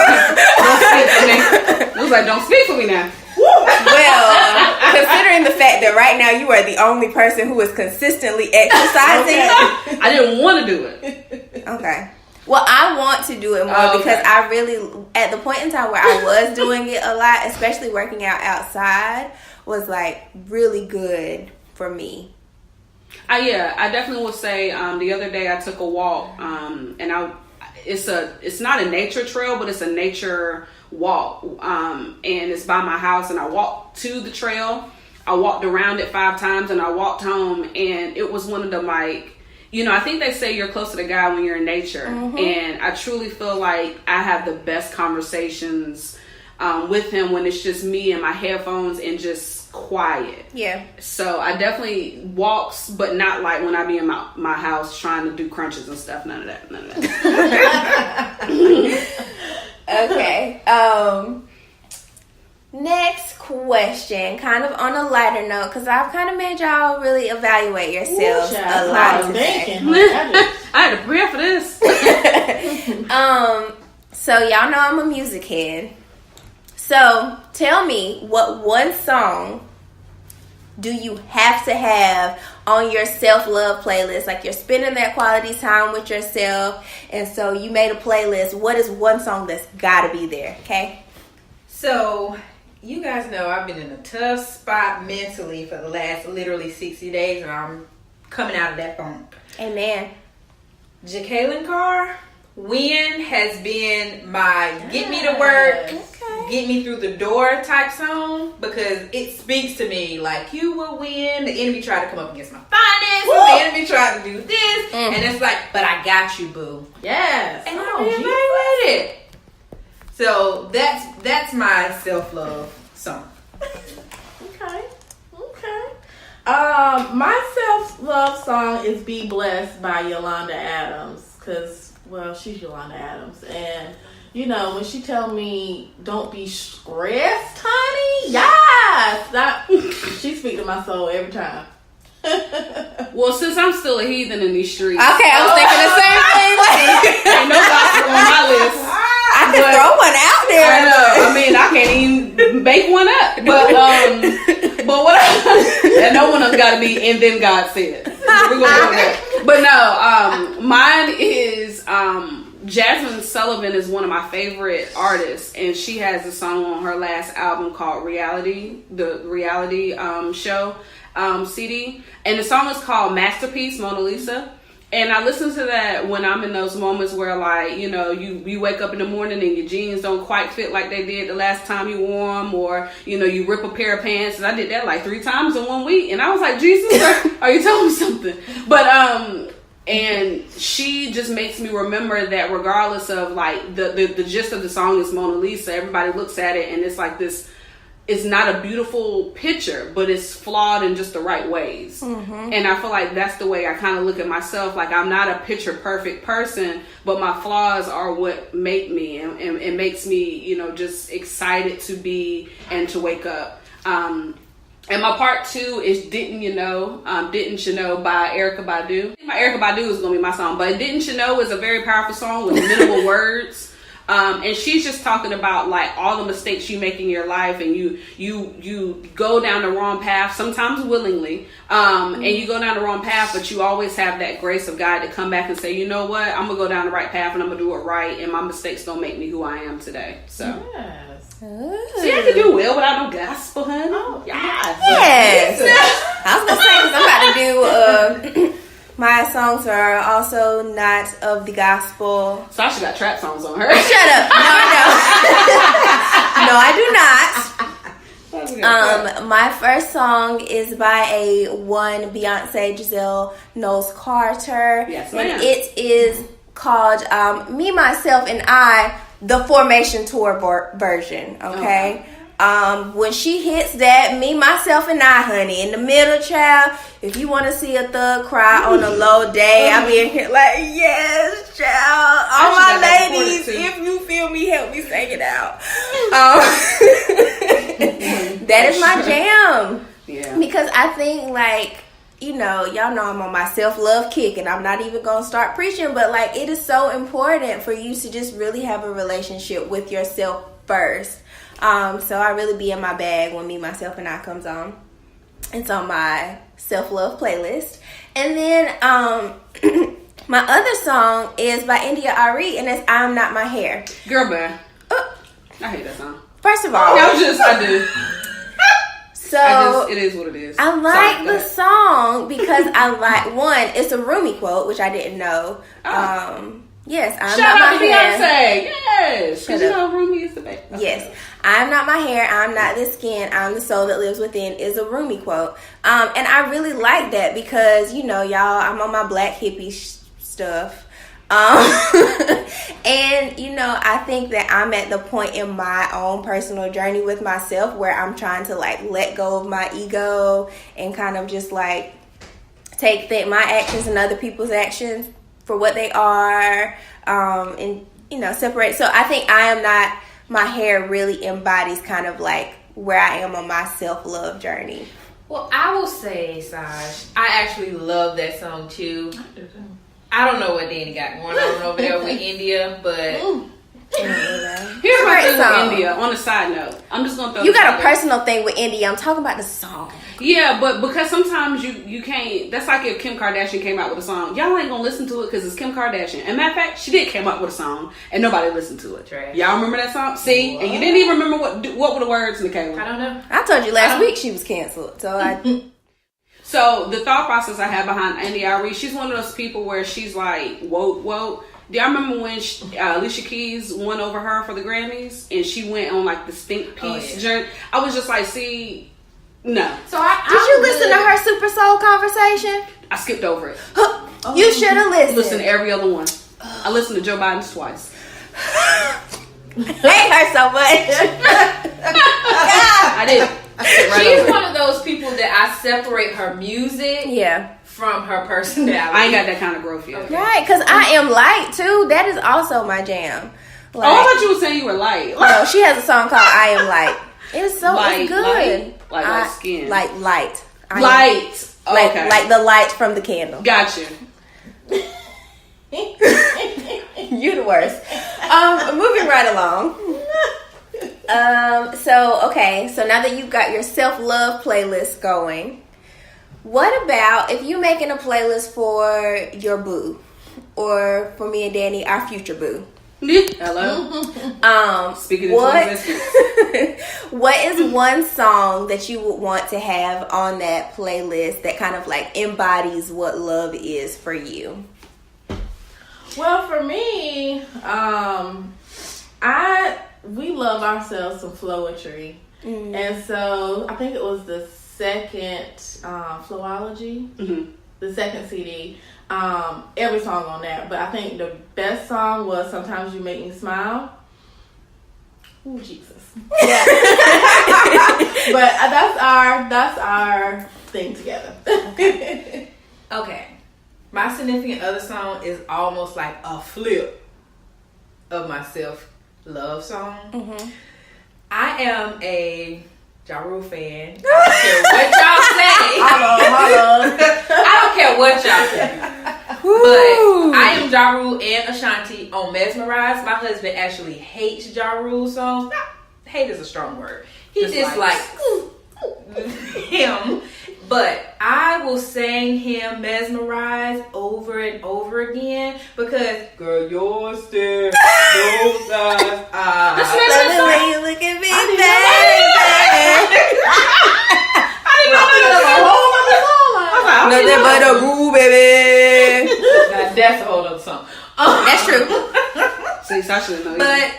speak for me. It was like, don't speak for me now. Well, considering the fact that right now you are the only person who is consistently exercising. I didn't want to do it. Okay. Well, I want to do it more because I really, at the point in time where I was doing it a lot, especially working out outside, was like really good for me. I definitely would say the other day I took a walk, and it's not a nature trail, but it's a nature walk, and it's by my house, and I walked to the trail. I walked around it 5 times, and I walked home, and it was one of the I think they say you're closer to God when you're in nature. And I truly feel like I have the best conversations with him when it's just me and my headphones and just quiet. Yeah. So I definitely walks, but not like when I be in my house trying to do crunches and stuff. None of that. Okay. Next question, kind of on a lighter note, because I've kind of made y'all really evaluate yourselves a lot today. I had to prepare for this. So y'all know I'm a music head. So tell me, what one song do you have to have on your self-love playlist? Like, you're spending that quality time with yourself, and so you made a playlist. What is one song that's got to be there? Okay. So you guys know I've been in a tough spot mentally for the last literally 60 days, and I'm coming out of that funk. Amen. Jacqueline Carr, Win has been my get me to work, get me through the door type song, because it speaks to me like, you will win. The enemy tried to come up against my finances. Woo! The enemy tried to do this. And it's like, but I got you, boo. Yes. And I'm reevaluated. So that's my self-love song. Okay. My self-love song is "Be Blessed" by Yolanda Adams, because, well, she's Yolanda Adams, and when she tell me don't be stressed, honey, she speaks to my soul every time. Well, since I'm still a heathen in these streets, okay, I was thinking the same thing. Ain't no gospel on my list. I I could throw one out there. I know. I mean, I can't even make one up. But what? And no one has got to be. And then God said, "We're gonna go with that." But no, mine is Jasmine Sullivan is one of my favorite artists, and she has a song on her last album called Reality, the reality show CD, and the song is called Masterpiece Mona Lisa. And I listen to that when I'm in those moments where, like, you know, you wake up in the morning and your jeans don't quite fit like they did the last time you wore them, or, you know, you rip a pair of pants. And I did that like 3 times in 1 week. And I was like, Jesus, are you telling me something? But, and she just makes me remember that regardless of, like, the gist of the song is Mona Lisa, everybody looks at it and it's like this, it's not a beautiful picture, but it's flawed in just the right ways. Mm-hmm. And I feel like that's the way I kind of look at myself. Like, I'm not a picture perfect person, but my flaws are what make me and it makes me, you know, just excited to be and to wake up. And my part 2 is Didn't You Know by Erykah Badu. My Erykah Badu is going to be my song, but Didn't You Know is a very powerful song with minimal words. And she's just talking about, like, all the mistakes you make in your life, and you go down the wrong path, sometimes willingly, and you go down the wrong path, but you always have that grace of God to come back and say, you know what, I'm gonna go down the right path and I'm gonna do it right, and my mistakes don't make me who I am today. So Yes. See, I can do well without no gospel, honey. Oh, Yes. I was gonna say, 'cause I'm about to do my songs are also not of the gospel. Sasha got trap songs on her. Shut up. No, I do not. My first song is by one Beyonce Giselle Knowles Carter. Yes, and ma'am. it is called Me, Myself, and I, the Formation Tour version. Okay. When she hits that, Me, Myself, and I, honey, in the middle, child, if you want to see a thug cry on a low day, I be in here like, yes, child. All my ladies, if you feel me, help me sing it out. That is my jam. Yeah. Because I think, like, you know, y'all know I'm on my self-love kick, and I'm not even going to start preaching, but, like, it is so important for you to just really have a relationship with yourself first. So I really be in my bag when Me, Myself, and I comes on. It's on my self-love playlist. And then my other song is by India Ari, and it's I'm Not My Hair. Girl, man. I hate that song. First of all. I do. So it is what it is. I like the song because I like, one, it's a Rumi quote, which I didn't know. Yes, I'm Shout not out my to hair. Beyonce. Yes. Because you up. know Rumi is the best. Yes. I'm not my hair, I'm not the skin, I'm the soul that lives within is a Rumi quote. And I really like that because, you know, y'all, I'm on my black hippie stuff. And, you know, I think that I'm at the point in my own personal journey with myself where I'm trying to, like, let go of my ego and kind of just, like, take my actions and other people's actions for what they are, and, you know, separate. So I think I Am Not My Hair really embodies kind of like where I am on my self-love journey. Well, I will say, Saj, I actually love that song too. I don't know what Danny got going on over there with India, but here's my thing with India. On a side note, I'm just gonna throw. You got a personal thing with India. I'm talking about the song. Yeah, but because sometimes you can't. That's like if Kim Kardashian came out with a song, y'all ain't gonna listen to it because it's Kim Kardashian. And matter of fact, she did come out with a song and nobody listened to it. Trash. Y'all remember that song? See, and you didn't even remember what were the words, Nikayla? I don't know. I told you last week she was canceled, so I. So the thought process I have behind India Ari, she's one of those people where she's like, woke. Do y'all remember when Alicia Keys won over her for the Grammys and she went on like the stink piece journey? I was just like, see, no. So did you listen to her Super Soul conversation? I skipped over it. You should have listened. Listen to every other one. I listened to Joe Biden's twice. I hate her so much. I did. She's one of those people that I separate her music Yeah. from her personality. I ain't got that kind of growth yet. Okay. Right, because I Am Light too. That is also my jam. Like, I thought you were saying you were light. no, she has a song called I Am Light. It's so Light, it's good. light? Like skin. Like light. Light. Okay. Like the light from the candle. Gotcha. You the worst. Moving right along. So now that you've got your self-love playlist going, what about if you're making a playlist for your boo, or for me and Danny, our future boo? Hello. Speaking into existence. What is one song that you would want to have on that playlist that kind of like embodies what love is for you? Well, for me, we love ourselves some flowetry, and so I think it was the second Flowology, the second CD. Every song on that, but I think the best song was "Sometimes You Make Me Smile." Ooh, Jesus! Yeah, but that's our thing together. Okay. My significant other song is almost like a flip of my self-love song. Mm-hmm. I am a Ja Rule fan. I don't care what y'all say. I don't care what y'all say. But I am Ja Rule and Ashanti on Mesmerize. My husband actually hates Ja Rule songs. Hate is a strong word. He just likes him. But I will sing him Mesmerize over and over again because, girl, your stare, those eyes, love the way you look at me, baby. I didn't know that was a whole other song. Nothing but a groove, baby. Now that's a whole other song. That's true. See, Sasha didn't know But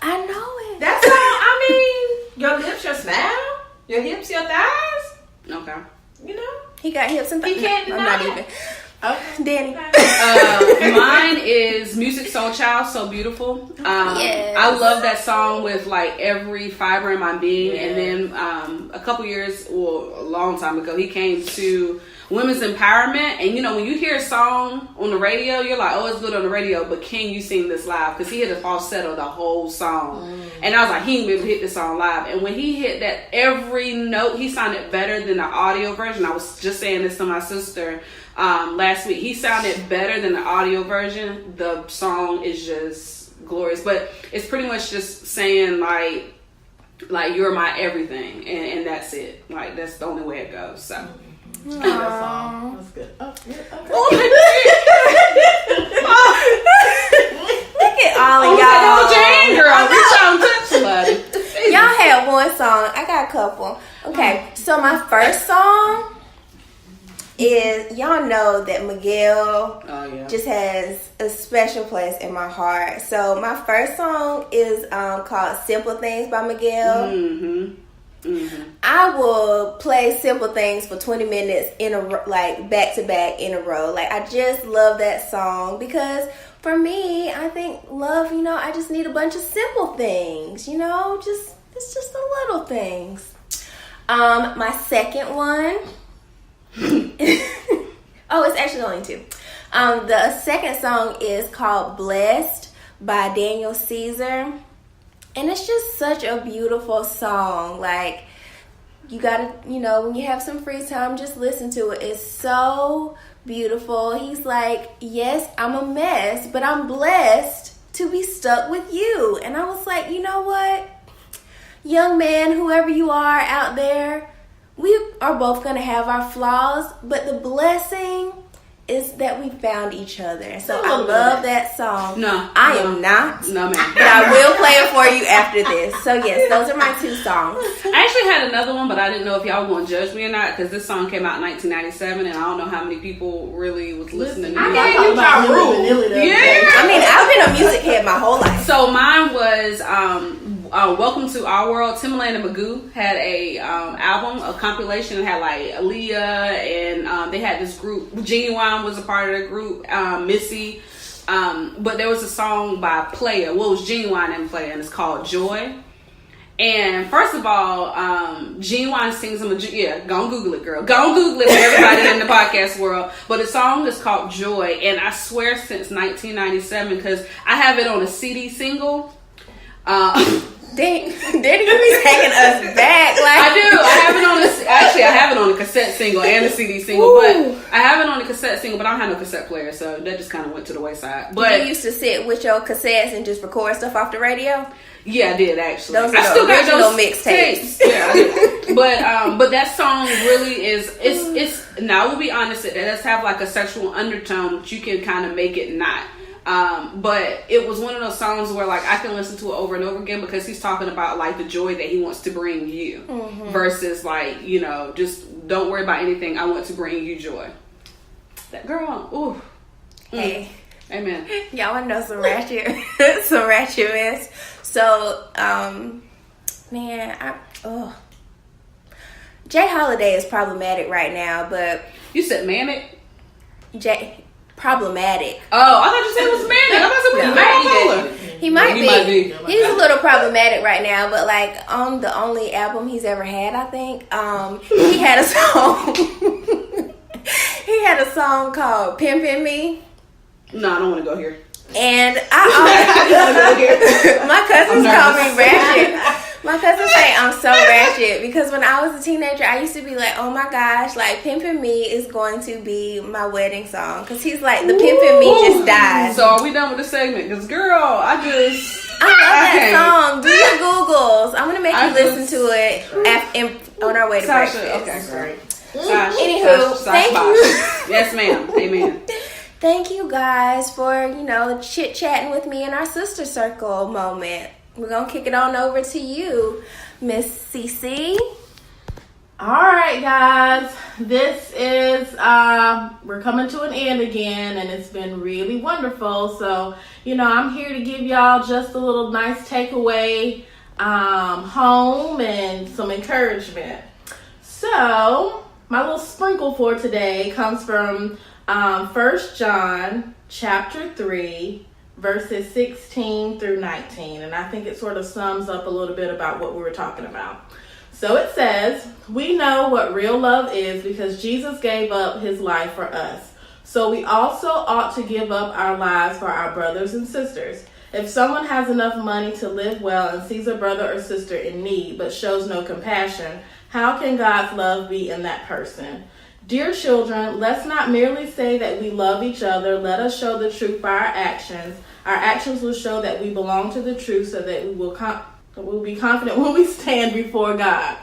I know it. That song, I mean, your lips, your smile, your hips, your thighs. Okay. You know? He got hips and thighs. He can't I'm deny not it. even. Danny. Mine is Music Soul Child, So Beautiful. Yes. I love that song with like every fiber in my being. Yeah. And then a couple years, well, a long time ago, he came to women's empowerment. And you know, when you hear a song on the radio, you're like, oh, it's good on the radio, but can you sing this live? Because he hit a falsetto the whole song. And I was like, he ain't been able to hit this song live. And when he hit that every note, he sounded better than the audio version. I was just saying this to my sister last week. He sounded better than the audio version. The song is just glorious. But it's pretty much just saying like you're my everything, and that's it. Like that's the only way it goes. So That song. That's good. Oh, yeah, okay. Look at all of y'all. Jane, girl, reach out and touch somebody. Y'all had one song. I got a couple. Okay, so my first song is, y'all know that Miguel just has a special place in my heart. So my first song is called Simple Things by Miguel. I will play Simple Things for 20 minutes in a like back to back in a row. Like I just love that song because for me, I think love, you know, I just need a bunch of simple things, you know, it's just the little things. My second one oh, it's actually only two. The second song is called Blessed by Daniel Caesar. And it's just such a beautiful song. Like, you gotta, you know, when you have some free time, just listen to it. It's so beautiful. He's like, yes, I'm a mess, but I'm blessed to be stuck with you. And I was like, you know what? Young man, whoever you are out there, we are both going to have our flaws, but the blessing is that we found each other. So I love that song. No. I am not. No, ma'am. But I will play it for you after this. So yes, those are my two songs. I actually had another one, but I didn't know if y'all were going to judge me or not, because this song came out in 1997, and I don't know how many people really was listening to I it. gave you Ja Rule. Yeah. I mean, I've been a music head my whole life. So mine was Welcome to Our World. Timbaland and Magoo had a album, a compilation. It had like Aaliyah, and they had this group. Genuine was a part of the group. Missy. But there was a song by Player. Well, it was Genuine and Player, and it's called Joy. And first of all, Genuine sings them. Yeah, go and Google it, girl. Go and Google it for everybody in the podcast world. But the song is called Joy, and I swear since 1997, because I have it on a CD single. Danny, you be taking us back. Like I do. I have it on this. Actually, I have it on the cassette single and the CD single. Ooh. But I have it on the cassette single. But I don't have no cassette player, so that just kind of went to the wayside. But you used to sit with your cassettes and just record stuff off the radio. yeah, I did actually. Those are I the still got original those mixtapes. Yeah, I did. But that song really is. It's. Now I will be honest. It does have like a sexual undertone, but you can kind of make it not. But it was one of those songs where like I can listen to it over and over again because he's talking about like the joy that he wants to bring you versus like, you know, just don't worry about anything. I want to bring you joy. That girl, ooh. Hey. Amen. Y'all want to know some ratchet, some ratchet mess? So, Jay Holiday is problematic right now, but You said manic? problematic. Oh, I thought you said it was manic. I thought it was bipolar. He might be. be. He's a little problematic right now, but like on the only album he's ever had, I think, he had a song. He had a song called "Pimpin' Me." No, I don't want to go here. And my cousins call me ratchet. My cousins say I'm so ratchet because when I was a teenager, I used to be like, oh my gosh, like Pimpin' Me is going to be my wedding song. Because he's like, the Pimpin' Me just died. So are we done with the segment? Because girl, I love that song. Do your Googles. I'm going to make you listen to it on our way to breakfast. Okay, great. Anywho, thank you. Yes, ma'am. Amen. Thank you guys for, chit-chatting with me in our sister circle moment. We're going to kick it on over to you, Miss CC. All right, guys. This is, we're coming to an end again, and it's been really wonderful. So, I'm here to give y'all just a little nice takeaway home and some encouragement. So, my little sprinkle for today comes from 1 John chapter 3, verses 16 through 19. And I think it sort of sums up a little bit about what we were talking about. So it says, we know what real love is because Jesus gave up his life for us. So we also ought to give up our lives for our brothers and sisters. If someone has enough money to live well and sees a brother or sister in need but shows no compassion, how can God's love be in that person? Dear children, let's not merely say that we love each other. Let us show the truth by our actions. Our actions will show that we belong to the truth so that we will be confident when we stand before God.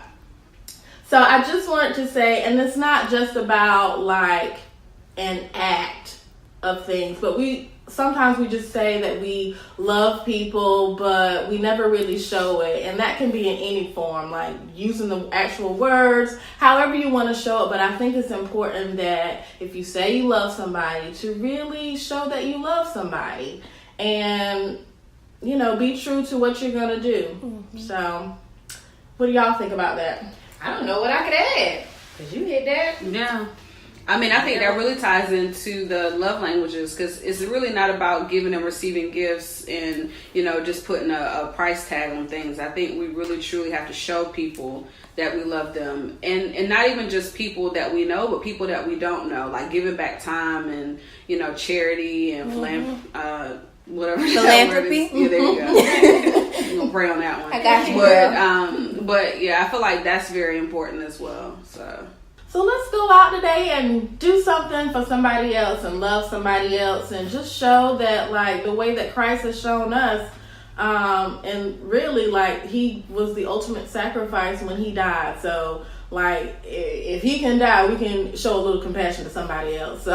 So I just wanted to say, and it's not just about like an act of things, but sometimes we just say that we love people, but we never really show it. And that can be in any form, like using the actual words, however you want to show it. But I think it's important that if you say you love somebody, to really show that you love somebody. And, be true to what you're going to do. Mm-hmm. So, what do y'all think about that? I don't know what I could add. Because you hit that. Yeah. I mean, I think that really ties into the love languages because it's really not about giving and receiving gifts and, just putting a price tag on things. I think we really truly have to show people that we love them and not even just people that we know, but people that we don't know, like giving back time and, charity and whatever. Philanthropy. Yeah, there you go. I'm going to pray on that one. I got you. But yeah, I feel like that's very important as well. So let's go out today and do something for somebody else and love somebody else and just show that like the way that Christ has shown us and really like he was the ultimate sacrifice when he died. So like if he can die, we can show a little compassion to somebody else. So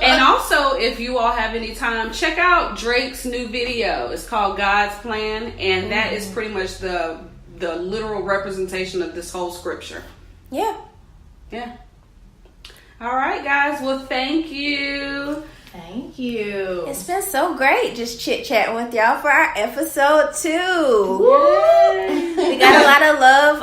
and also if you all have any time, check out Drake's new video. It's called God's Plan, and that is pretty much the literal representation of this whole scripture. Yeah. All right, guys. Well, thank you. Thank you. It's been so great just chit-chatting with y'all for our episode 2. We got a lot of love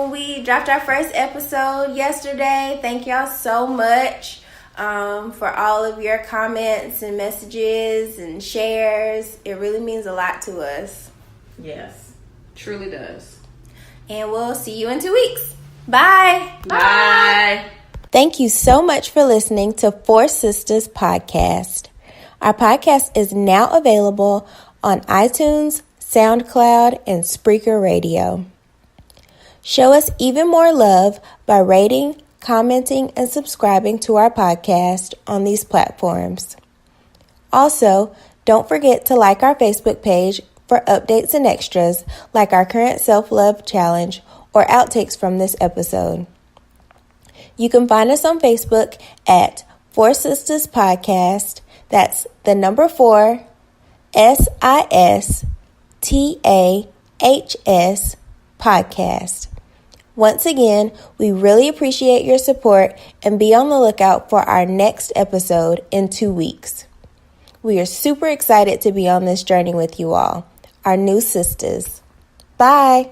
when we dropped our first episode yesterday. Thank y'all so much for all of your comments and messages and shares. It really means a lot to us. Yes. Truly does. And we'll see you in 2 weeks. Bye. Bye. Thank you so much for listening to Four Sisters Podcast. Our podcast is now available on iTunes, SoundCloud, and Spreaker Radio. Show us even more love by rating, commenting, and subscribing to our podcast on these platforms. Also, don't forget to like our Facebook page for updates and extras like our current self-love challenge or outtakes from this episode. You can find us on Facebook at 4 Sistahs Podcast. That's the number 4, SISTAHS Podcast. Once again, we really appreciate your support and be on the lookout for our next episode in 2 weeks. We are super excited to be on this journey with you all, our new sisters. Bye!